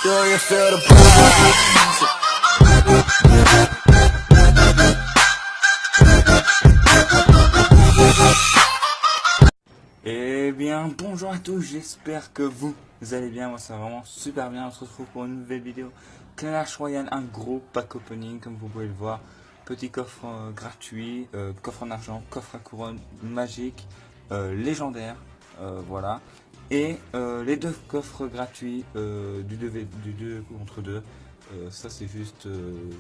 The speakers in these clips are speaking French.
Do you feel the pride? Eh bien, bonjour à tous, j'espère que vous allez bien. Moi, ça va vraiment super bien. On se retrouve pour une nouvelle vidéo Clash Royale, un gros pack opening, comme vous pouvez le voir. Petit coffre gratuit, coffre en argent, coffre à couronne magique, légendaire, voilà. Et les deux coffres gratuits du 2 contre 2. Ça, c'est juste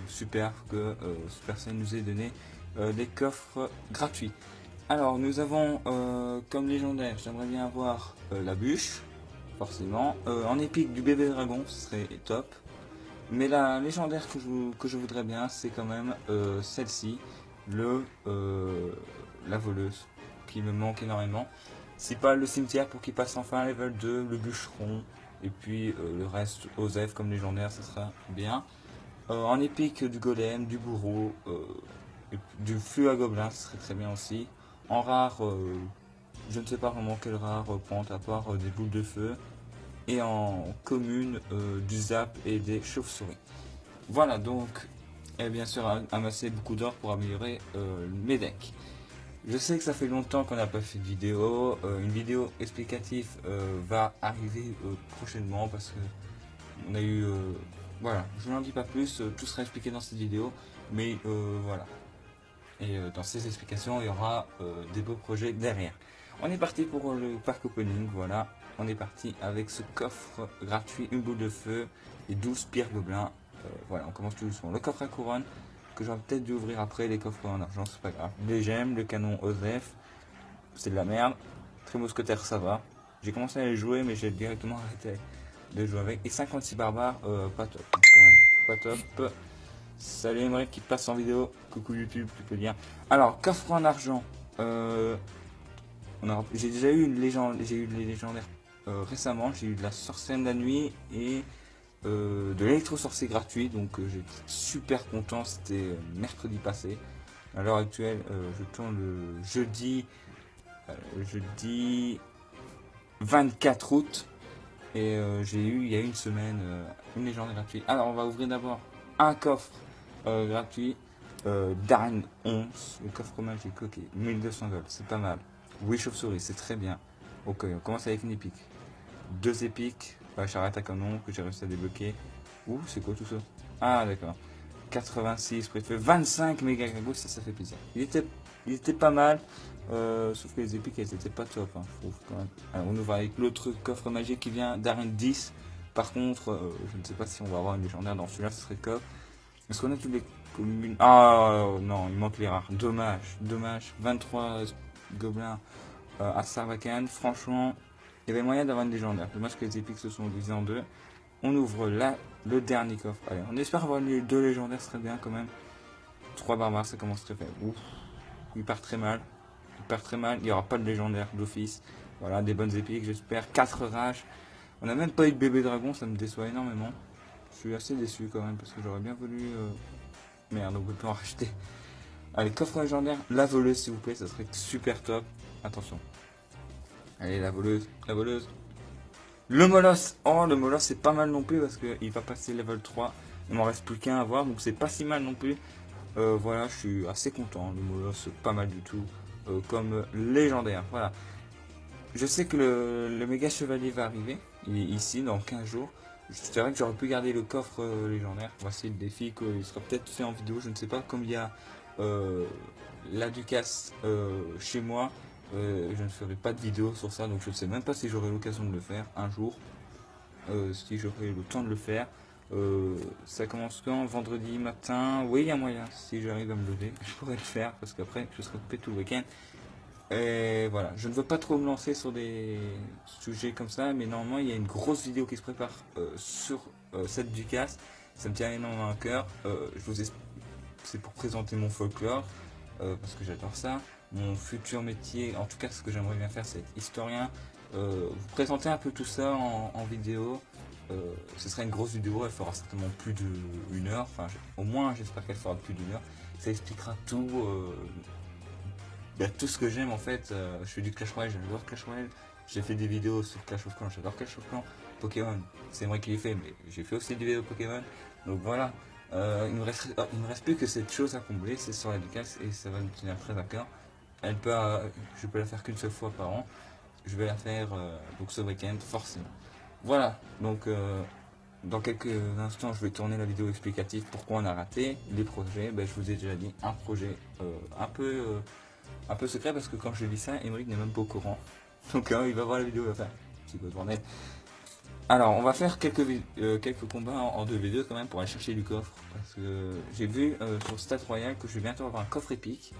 super que Supercell nous ait donné des coffres gratuits. Alors, nous avons comme légendaire, j'aimerais bien avoir la bûche, forcément. En épique, du bébé dragon, ce serait top. Mais la légendaire que je voudrais bien, c'est quand même celle-ci, la voleuse, qui me manque énormément. C'est pas le cimetière pour qu'il passe enfin level 2, le bûcheron, et puis le reste, Osef comme légendaire, ça sera bien. En épique, du golem, du bourreau, du feu à gobelin, ce serait très bien aussi. En rare, je ne sais pas vraiment quelle rare prendre, à part des boules de feu. Et en commune, du zap et des chauves-souris. Voilà, donc, et bien sûr, amasser beaucoup d'or pour améliorer mes decks. Je sais que ça fait longtemps qu'on n'a pas fait de vidéo. Une vidéo explicative va arriver prochainement parce que on a eu... voilà, je n'en dis pas plus, tout sera expliqué dans cette vidéo. Mais voilà. Et dans ces explications, il y aura des beaux projets derrière. On est parti pour le pack opening, voilà. On est parti avec ce coffre gratuit, une boule de feu et 12 pierres gobelins. Voilà, on commence tout doucement. Le coffre à couronne, que j'aurais peut-être dû ouvrir après, les coffres en argent, c'est pas grave. Les gemmes, le canon Osef, c'est de la merde. Très mousquetaire, ça va. J'ai commencé à les jouer, mais j'ai directement arrêté de jouer avec. Et 56 barbares, pas top, hein, quand même. Pas top. Salut Emmerich qui passe en vidéo. Coucou YouTube, tu peux dire. Alors, coffre en argent. J'ai déjà eu une légende, j'ai eu les légendaires récemment. J'ai eu de la sorcière de la nuit et de l'électro-sorcier gratuit. Donc j'étais super content. C'était mercredi passé. À l'heure actuelle, je tourne le jeudi 24 août. Et j'ai eu il y a une semaine une légende gratuite. Alors on va ouvrir d'abord un coffre gratuit. Darren 11, le coffre magique, ok, 1200 gold, c'est pas mal. Oui, chauve-souris, c'est très bien. Ok, on commence avec une épique. Deux épiques, charrette à canon que j'ai réussi à débloquer. Ouh, c'est quoi tout ça? Ah, d'accord. 86, près de feu, 25 méga gagos, ça fait plaisir. Il était pas mal, sauf que les épiques, elles étaient pas top, hein, je trouve quand même. Alors, on ouvre avec l'autre coffre magique qui vient Darren 10. Par contre, je ne sais pas si on va avoir une légendaire dans celui-là, ce serait top. Est-ce qu'on a tous les communes? Ah non, il manque les rares. Dommage, dommage. 23 gobelins à Sarbacane. Franchement, il y avait moyen d'avoir une légendaire. Dommage que les épiques se sont divisés en deux. On ouvre là le dernier coffre. Allez, on espère avoir les deux légendaires, ce serait bien quand même. 3 barbares, ça commence très faible. Ouf, il part très mal. Il part très mal. Il n'y aura pas de légendaire d'office. Voilà, des bonnes épiques, j'espère. 4 rages. On n'a même pas eu de bébé dragon, ça me déçoit énormément. Je suis assez déçu quand même parce que j'aurais bien voulu... Merde, on peut plus en racheter. Allez, coffre légendaire, la voleuse s'il vous plaît, ça serait super top. Attention. Allez, la voleuse, la voleuse. Le molosse. Oh, le molosse c'est pas mal non plus parce qu'il va passer level 3. Il m'en reste plus qu'un à voir, donc c'est pas si mal non plus. Voilà, je suis assez content. Le molosse, pas mal du tout. Comme légendaire, voilà. Je sais que le méga chevalier va arriver. Il est ici dans 15 jours. C'est vrai que j'aurais pu garder le coffre légendaire. Voici le défi qu'il sera peut-être fait en vidéo. Je ne sais pas, comme il y a la Ducasse chez moi, je ne ferai pas de vidéo sur ça. Donc je ne sais même pas si j'aurai l'occasion de le faire un jour. Si j'aurai le temps de le faire. Ça commence quand? Vendredi matin. Oui, il y a moyen. Si j'arrive à me lever, je pourrais le faire. Parce qu'après, je serai coupé tout le week-end. Et voilà, je ne veux pas trop me lancer sur des sujets comme ça, mais normalement il y a une grosse vidéo qui se prépare sur cette Ducasse. Ça me tient énormément à cœur. C'est pour présenter mon folklore, parce que j'adore ça. Mon futur métier, en tout cas ce que j'aimerais bien faire, c'est être historien. Vous présenter un peu tout ça en vidéo. Ce sera une grosse vidéo, elle fera certainement plus d'1 heure. Enfin, au moins j'espère qu'elle fera plus d'1 heure. Ça expliquera tout. Tout ce que j'aime en fait. Je fais du Clash Royale, j'adore Clash Royale. J'ai fait des vidéos sur Clash of Clans, j'adore Clash of Clans. Pokémon. C'est moi qui l'ai fait, mais j'ai fait aussi des vidéos Pokémon. Donc voilà, il me reste plus que cette chose à combler, c'est sur la dédicace et ça va me tenir très à cœur. Je peux la faire qu'une seule fois par an. Je vais la faire donc ce week-end, forcément. Voilà, donc dans quelques instants, je vais tourner la vidéo explicative pourquoi on a raté les projets. Ben, je vous ai déjà dit un projet un peu secret parce que quand je dis ça, Emeric n'est même pas au courant. Donc il va voir la vidéo, il va faire petit peu de bordel. Alors, on va faire quelques combats en 2v2 quand même pour aller chercher du coffre. Parce que j'ai vu sur Stat Royale que je vais bientôt avoir un coffre épique.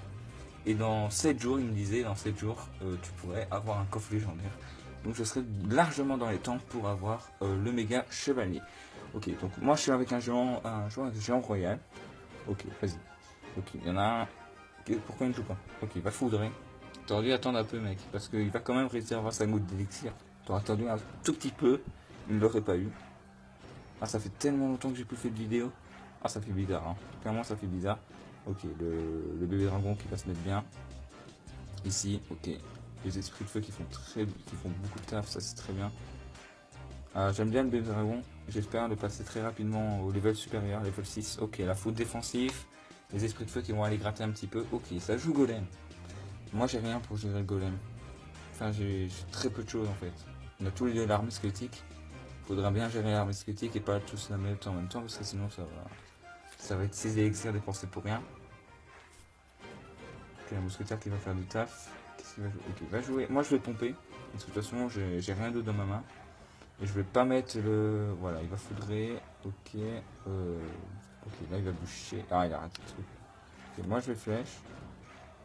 Et dans 7 jours, il me disait, dans 7 jours, tu pourrais avoir un coffre légendaire. Donc je serai largement dans les temps pour avoir le méga chevalier. Ok, donc moi je suis avec un joueur avec un géant royal. Ok, vas-y. Ok, il y en a un. Pourquoi il ne joue pas? Ok, il va foudrer. T'aurais dû attendre un peu, mec, parce qu'il va quand même réussir à avoir sa goutte d'élixir. T'aurais attendu un tout petit peu, il ne l'aurait pas eu. Ah, ça fait tellement longtemps que j'ai plus fait de vidéo. Ah, ça fait bizarre, hein. Clairement, ça fait bizarre. Ok, le bébé dragon qui va se mettre bien. Ici, ok. Les esprits de feu qui font beaucoup de taf, ça c'est très bien. J'aime bien le bébé dragon. J'espère de passer très rapidement au level supérieur, level 6. Ok, la faute défensif. Les esprits de feu qui vont aller gratter un petit peu. Ok, ça joue golem. Moi j'ai rien pour gérer le golem. Enfin, j'ai très peu de choses en fait. On a tous les deux l'armée squelettique. Faudra bien gérer l'armée squelettique et pas tous la mettre en même temps parce que sinon ça va être 6 élixirs dépensés pour rien. Ok, un mousquetaire qui va faire du taf. Qu'est-ce qu'il va jouer? Ok, il va jouer. Moi je vais pomper. Parce que de toute façon j'ai rien d'autre dans ma main. Et je vais pas mettre le. Voilà, il va foudrer. Ok. Ok, là il va boucher. Ah, il a raté le truc. Ok, moi je vais flèche.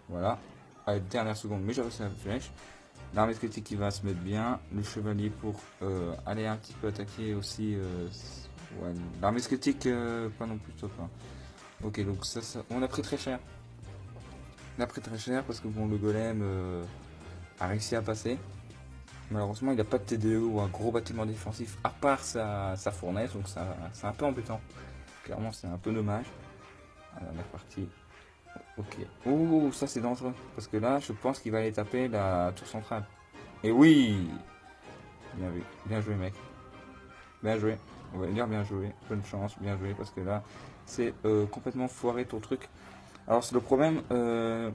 Voilà. Allez, dernière seconde, mais j'ai réussi à la flèche. L'armée squelettique qui va se mettre bien. Le chevalier pour aller un petit peu attaquer aussi. Ouais, l'armée squelettique, pas non plus top. Hein. Ok, donc ça, on a pris très cher. On a pris très cher parce que bon, le golem a réussi à passer. Malheureusement, il n'a pas de TDE ou un gros bâtiment défensif à part sa fournaise, donc c'est un peu embêtant. Clairement, c'est un peu dommage. Alors, on est reparti. Ok. Ouh, ça c'est dangereux. Parce que là, je pense qu'il va aller taper la tour centrale. Et oui! Bien vu. Bien joué, mec. Bien joué. On va dire bien joué. Bonne chance, bien joué. Parce que là, c'est complètement foiré ton truc. Alors, c'est le problème de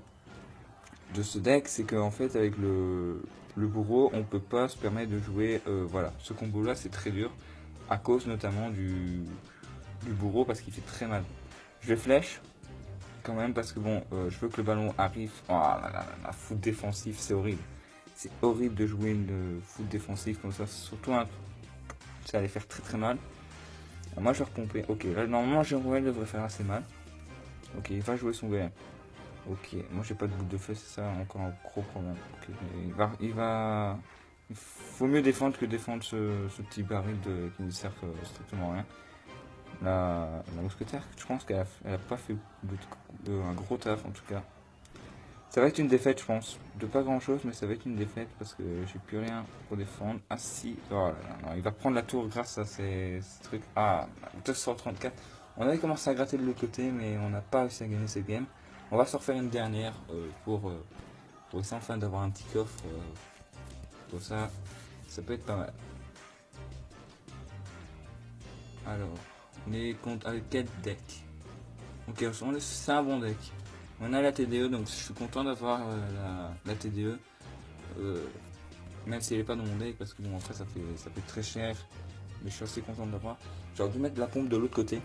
ce deck, c'est qu'en fait, avec le bourreau, on peut pas se permettre de jouer. Voilà. Ce combo-là, c'est très dur. À cause notamment du bourreau, parce qu'il fait très mal. Je vais flèche. Quand même parce que bon, je veux que le ballon arrive. Oh là là, la foot défensif, c'est horrible. C'est horrible de jouer une foot défensive comme ça, surtout ça allait faire très très mal. Alors moi je vais repomper. Ok, là normalement Jean-Rouel devrait faire assez mal. Ok, il va jouer son golem. Ok, moi j'ai pas de boule de feu, c'est ça encore un gros problème. Ok, il faut mieux défendre que défendre ce petit baril qui ne sert strictement à rien. La mousquetaire, je pense qu'elle a pas fait un gros taf en tout cas. Ça va être une défaite, je pense. De pas grand chose, mais ça va être une défaite parce que j'ai plus rien pour défendre. Ah si, oh là là, non, il va prendre la tour grâce à ces trucs. Ah, 234. On avait commencé à gratter de l'autre côté, mais on n'a pas réussi à gagner cette game. On va se refaire une dernière pour essayer enfin d'avoir un petit coffre. Pour ça, ça peut être pas mal. Alors, on est contre avec quel deck? Ok, c'est un bon deck. On a la TDE, donc je suis content d'avoir la TDE. Même si elle n'est pas dans mon deck, parce que bon, après ça fait très cher. Mais je suis assez content de l'avoir. J'aurais dû mettre la pompe de l'autre côté.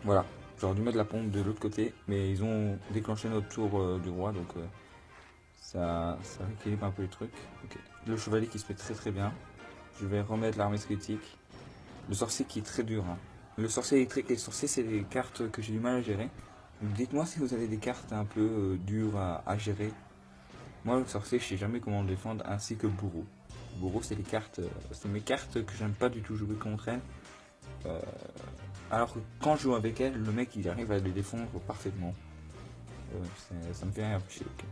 Voilà, j'aurais dû mettre la pompe de l'autre côté. Mais ils ont déclenché notre tour du roi, donc ça rééquilibre un peu les trucs. Okay. Le chevalier qui se fait très très bien. Je vais remettre l'armée squelettique. Le sorcier qui est très dur. Hein. Le sorcier électrique et le sorcier, c'est des cartes que j'ai du mal à gérer. Dites-moi si vous avez des cartes un peu dures à gérer. Moi, le sorcier, je sais jamais comment le défendre, ainsi que le bourreau. Le bourreau, c'est c'est mes cartes que j'aime pas du tout jouer contre elle. Alors que quand je joue avec elle, le mec, il arrive à les défendre parfaitement. Ça me fait rien chier. Okay.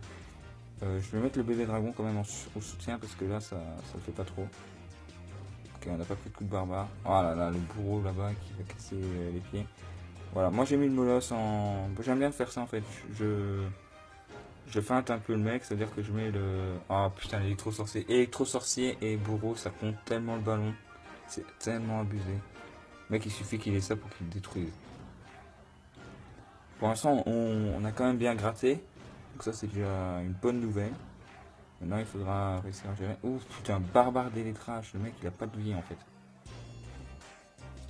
Je vais mettre le bébé dragon quand même au soutien parce que là, ça le fait pas trop. Ok, on n'a pas pris de coup de barbare. Oh là là, le bourreau là-bas qui va casser les pieds. Voilà, moi j'ai mis le molosse en. J'aime bien faire ça en fait. Je feinte un peu le mec, c'est-à-dire que je mets le... Ah putain, l'électro-sorcier. Électro-sorcier et bourreau, ça compte tellement le ballon. C'est tellement abusé. Mec, il suffit qu'il ait ça pour qu'il le détruise. Pour l'instant, on a quand même bien gratté. Donc ça, c'est déjà une bonne nouvelle. Maintenant, il faudra réussir à gérer. Ouh, putain, barbare d'électrage. Le mec, il a pas de vie, en fait.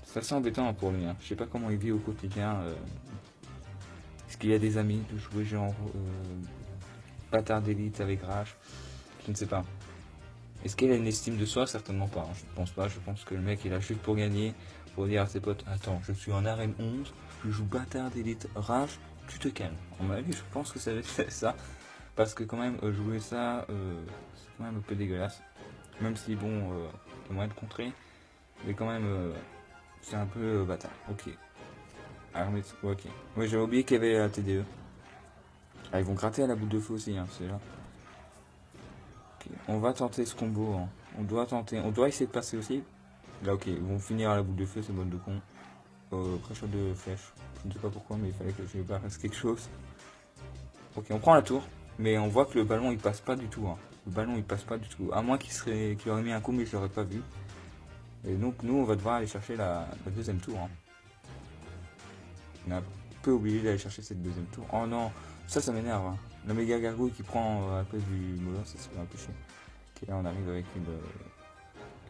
C'est assez embêtant pour lui. Hein. Je sais pas comment il vit au quotidien. Est-ce qu'il y a des amis de jouer genre bâtard d'élite avec Rage? Je ne sais pas. Est-ce qu'il a une estime de soi? Certainement pas. Hein. Je ne pense pas. Je pense que le mec, il a juste pour gagner. Pour dire à ses potes, attends, je suis en arène 11. Je joue bâtard d'élite Rage. Tu te calmes. En mon avis, je pense que ça va être ça. Parce que quand même, jouer ça, c'est quand même un peu dégueulasse. Même si, bon, il y a moyen de contrer. Mais quand même, c'est un peu bâtard. Ok. Alors, mais, ok. Oui, j'avais oublié qu'il y avait la TDE. Ah, ils vont gratter à la boule de feu aussi, hein, c'est là. Ok. On va tenter ce combo. Hein. On doit tenter. On doit essayer de passer aussi. Là, ok. Ils vont finir à la boule de feu, c'est bonne de con. Prêcheur de flèche. Je ne sais pas pourquoi, mais il fallait que je fasse quelque chose. Ok, on prend la tour. Mais on voit que le ballon il passe pas du tout. Hein. Le ballon il passe pas du tout. À moins qu'il aurait mis un coup, mais je l'aurais pas vu. Et donc nous on va devoir aller chercher la deuxième tour. Hein. On a un peu oublié d'aller chercher cette deuxième tour. Oh non, ça m'énerve. Hein. La méga gargouille qui prend à la place du molin, ça se fait un peu chier. Ok, là on arrive avec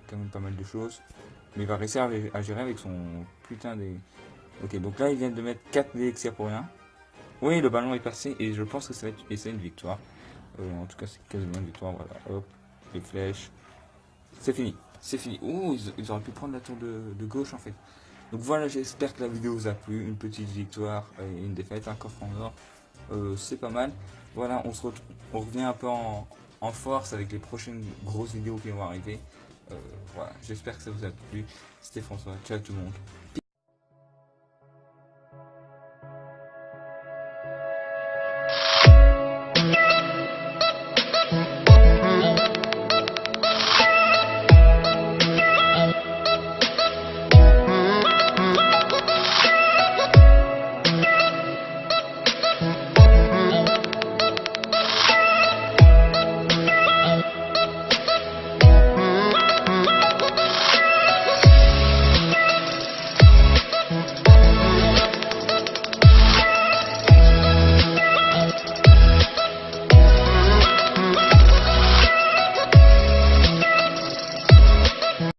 quand même pas mal de choses. Mais il va réussir à gérer avec son putain des... Ok, donc là ils viennent de mettre 4 élixirs pour rien. Oui, le ballon est passé et je pense que ça va être une victoire. En tout cas, c'est quasiment une victoire. Voilà, hop, les flèches. C'est fini. C'est fini. Ouh, ils auraient pu prendre la tour de gauche en fait. Donc voilà, j'espère que la vidéo vous a plu. Une petite victoire et une défaite, un coffre en or. C'est pas mal. Voilà, on revient un peu en force avec les prochaines grosses vidéos qui vont arriver. Voilà, j'espère que ça vous a plu. C'était François. Ciao tout le monde.